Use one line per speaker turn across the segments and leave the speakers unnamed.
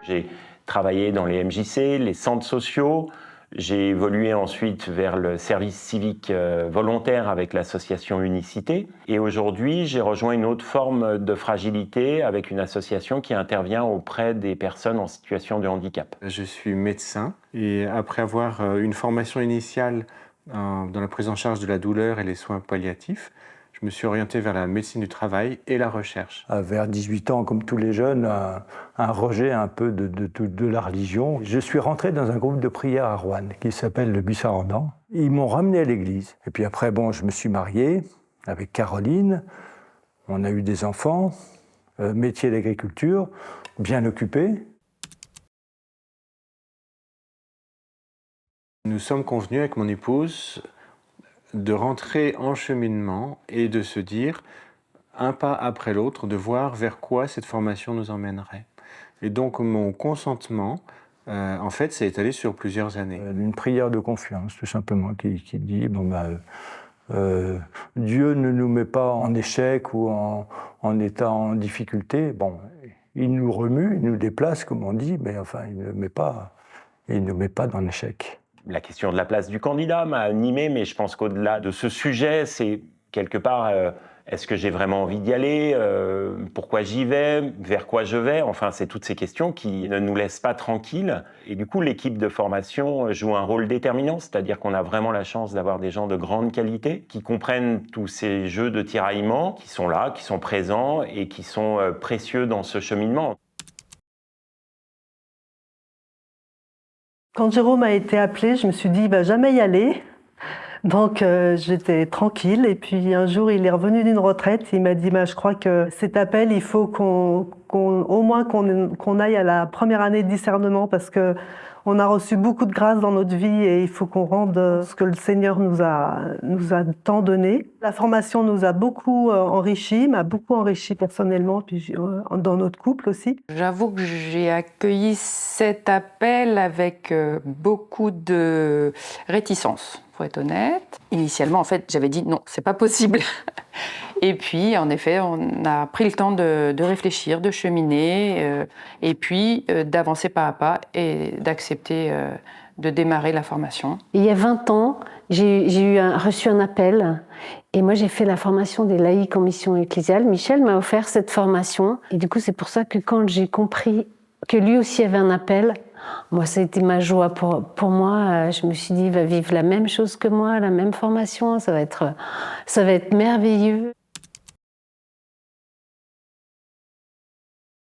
J'ai travaillé dans les MJC, les centres sociaux. J'ai évolué ensuite vers le service civique volontaire avec l'association Unicité. Et aujourd'hui, j'ai rejoint une autre forme de fragilité avec une association qui intervient auprès des personnes en situation de handicap.
Je suis médecin et après avoir une formation initiale dans la prise en charge de la douleur et les soins palliatifs, je me suis orienté vers la médecine du travail et la recherche.
Vers 18 ans, comme tous les jeunes, un rejet un peu de la religion. Je suis rentré dans un groupe de prière à Roanne qui s'appelle le Bussarandant. Ils m'ont ramené à l'église. Et puis après, je me suis marié avec Caroline. On a eu des enfants, métier d'agriculture, bien occupé.
Nous sommes convenus avec mon épouse de rentrer en cheminement et de se dire, un pas après l'autre, de voir vers quoi cette formation nous emmènerait. Et donc mon consentement, en fait, s'est étalé sur plusieurs années.
Une prière de confiance, tout simplement, qui dit Dieu ne nous met pas en échec ou en état en difficulté. Il nous remue, il nous déplace, comme on dit, mais enfin, il ne nous met pas dans l'échec.
La question de la place du candidat m'a animé, mais je pense qu'au-delà de ce sujet, c'est quelque part, est-ce que j'ai vraiment envie d'y aller, pourquoi j'y vais, vers quoi je vais, enfin c'est toutes ces questions qui ne nous laissent pas tranquilles. Et du coup, l'équipe de formation joue un rôle déterminant, c'est-à-dire qu'on a vraiment la chance d'avoir des gens de grande qualité qui comprennent tous ces jeux de tiraillement, qui sont là, qui sont présents et qui sont précieux dans ce cheminement.
Quand Jérôme a été appelé, je me suis dit, il va jamais y aller. Donc j'étais tranquille. Et puis un jour, il est revenu d'une retraite. Il m'a dit, je crois que cet appel, il faut au moins qu'on aille à la première année de discernement parce que on a reçu beaucoup de grâce dans notre vie et il faut qu'on rende ce que le Seigneur nous a tant donné. La formation nous a beaucoup enrichi, m'a beaucoup enrichi personnellement, puis dans notre couple aussi.
J'avoue que j'ai accueilli cet appel avec beaucoup de réticence, pour être honnête. Initialement, en fait, j'avais dit non, c'est pas possible. Et puis, en effet, on a pris le temps de réfléchir, de cheminer, et puis d'avancer pas à pas et d'accepter de démarrer la formation.
Il y a 20 ans, j'ai reçu un appel et moi j'ai fait la formation des laïcs en mission ecclésiale. Michel m'a offert cette formation et du coup c'est pour ça que quand j'ai compris que lui aussi avait un appel, moi ça a été ma joie pour moi. Je me suis dit il va vivre la même chose que moi, la même formation, ça va être merveilleux.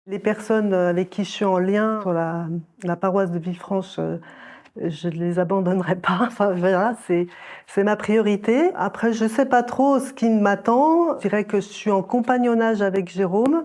Les personnes avec qui je suis en lien sur la paroisse de Villefranche, je ne les abandonnerai pas. Enfin, voilà, c'est ma priorité. Après, je ne sais pas trop ce qui m'attend. Je dirais que je suis en compagnonnage avec Jérôme.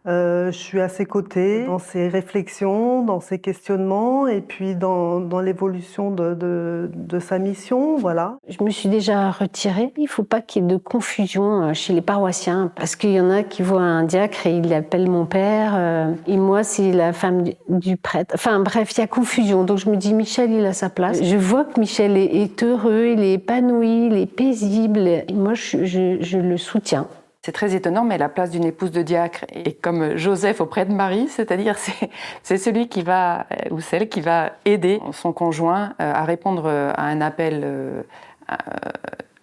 Je suis à ses côtés dans ses réflexions, dans ses questionnements et puis dans l'évolution de sa mission, voilà.
Je me suis déjà retirée. Il ne faut pas qu'il y ait de confusion chez les paroissiens parce qu'il y en a qui voient un diacre et ils l'appellent mon père et moi c'est la femme du prêtre. Enfin bref, il y a confusion. Donc je me dis Michel, il a sa place. Je vois que Michel est heureux, il est épanoui, il est paisible. Et moi je le soutiens.
C'est très étonnant, mais la place d'une épouse de diacre est comme Joseph auprès de Marie, c'est-à-dire c'est celui qui va, ou celle qui va aider son conjoint à répondre à un appel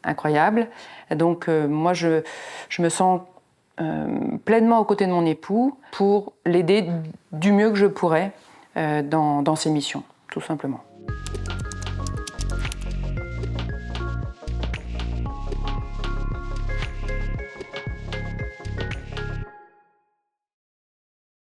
incroyable. Donc moi, je me sens pleinement aux côtés de mon époux pour l'aider du mieux que je pourrais dans ses missions, tout simplement.